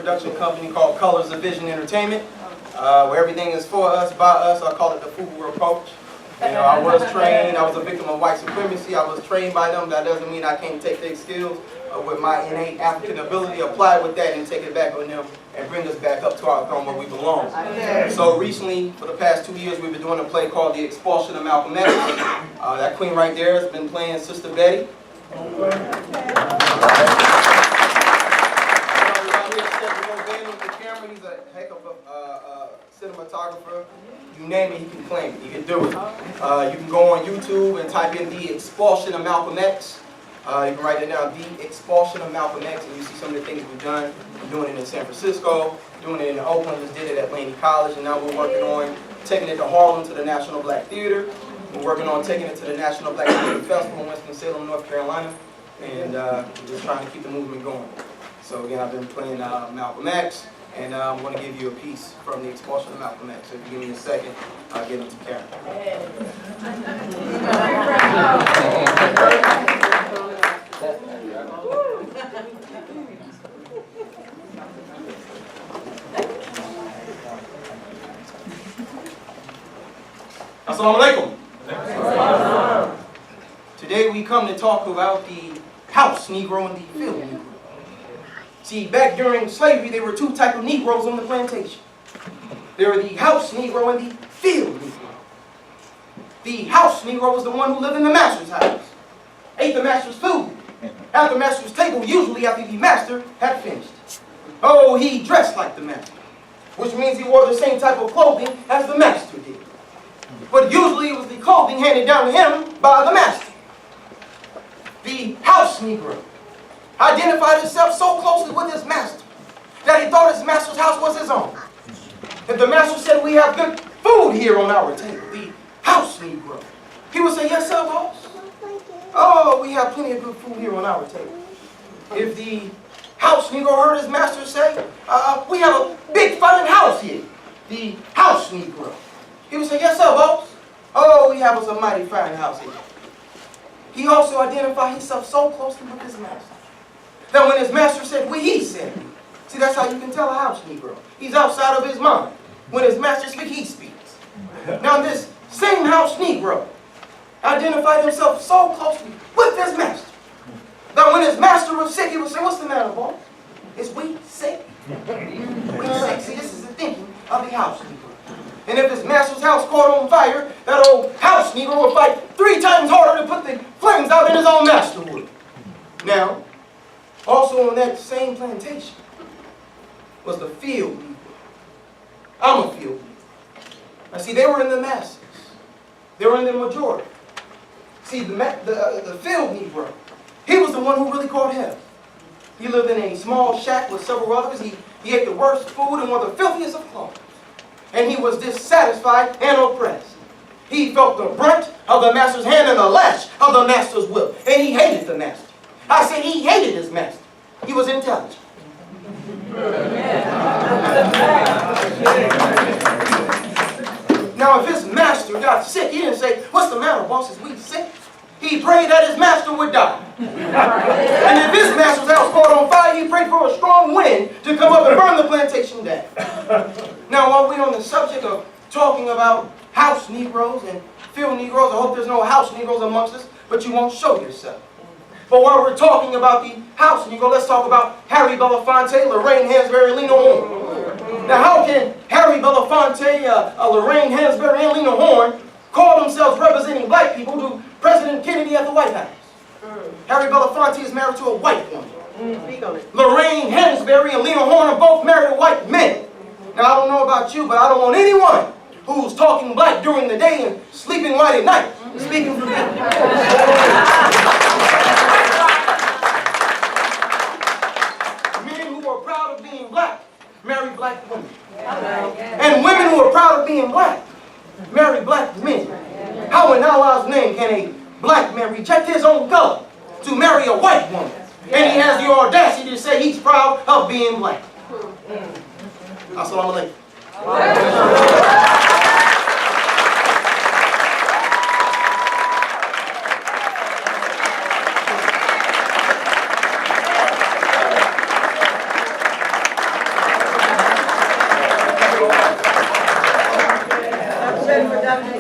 production company called Colors of Vision Entertainment, where everything is for us, by us. I call it the FUBU approach. You know, I was trained, I was a victim of white supremacy. I was trained by them. That doesn't mean I can't take their skills with my innate African ability, apply with that and take it back on them and bring us back up to our throne where we belong. So recently, for the past 2 years, we've been doing a play called The Expulsion of Malcolm X. That queen right there has been playing Sister Betty. He's a heck of a cinematographer. You name it, he can claim it. He can do it. You can go on YouTube and type in The Expulsion of Malcolm X. You can write it down, The Expulsion of Malcolm X, and you see some of the things we've done. We're doing it in San Francisco, doing it in Oakland, just did it at Laney College, and now we're working on taking it to Harlem to the National Black Theater. We're working on taking it to the National Black Theater Festival in Winston-Salem, North Carolina, and we're just trying to keep the movement going. So again, I've been playing Malcolm X, and I'm going to give you a piece from The Expulsion of Malcolm X. So if you give me a second, I'll get into character. Assalamu alaikum. Today we come to talk about the house Negro and the field Negro. See, back during slavery, there were two types of Negroes on the plantation. There were the house Negro and the field Negro. The house Negro was the one who lived in the master's house, ate the master's food, at the master's table, usually after the master had finished. Oh, he dressed like the master, which means he wore the same type of clothing as the master did. But usually it was the clothing handed down to him by the master. The house Negro identified himself so closely with his master that he thought his master's house was his own. If the master said, "We have good food here on our table," the house Negro, he would say, "Yes, sir, boss. Oh, we have plenty of good food here on our table." If the house Negro heard his master say, "We have a big fine house here," the house Negro, he would say, "Yes, sir, boss. Oh, we have us a mighty fine house here." He also identified himself so closely with his master that when his master said, he said. See, that's how you can tell a house Negro. He's outside of his mind. When his master speaks, he speaks. Now this same house Negro identified himself so closely with his master that when his master was sick, he would say, "What's the matter, boy? Is we sick?" We sick. See, this is the thinking of the house Negro. And if his master's house caught on fire, that old house Negro would fight 3 times harder to put the flames out than his own master would. Now, also on that same plantation was the field Negro. I'm a field Negro. Now see, they were in the masses. They were in the majority. See, the field Negro, he was the one who really caught hell. He lived in a small shack with several others. He ate the worst food and wore the filthiest of clothes. And he was dissatisfied and oppressed. He felt the brunt of the master's hand and the lash of the master's whip. And he hated the master. I said he hated his master. He was intelligent. Now, if his master got sick, he didn't say, "What's the matter, boss? Is we sick?" He prayed that his master would die. And if his master's house caught on fire, he prayed for a strong wind to come up and burn the plantation down. Now, while we're on the subject of talking about house Negroes and field Negroes, I hope there's no house Negroes amongst us, but you won't show yourself. But while we're talking about the house Negro, let's talk about Harry Belafonte, Lorraine Hansberry, and Lena Horne. Now, how can Harry Belafonte, Lorraine Hansberry, and Lena Horne call themselves representing black people to President Kennedy at the White House? Harry Belafonte is married to a white woman. Lorraine Hansberry and Lena Horne are both married to white men. Now, I don't know about you, but I don't want anyone who's talking black during the day and sleeping white at night. Speaking for me. Men who are proud of being black marry black women. And women who are proud of being black marry black men. How in Allah's name can a black man reject his own color to marry a white woman? And he has the audacity to say he's proud of being black. Assalamu alaikum. ready for Dr.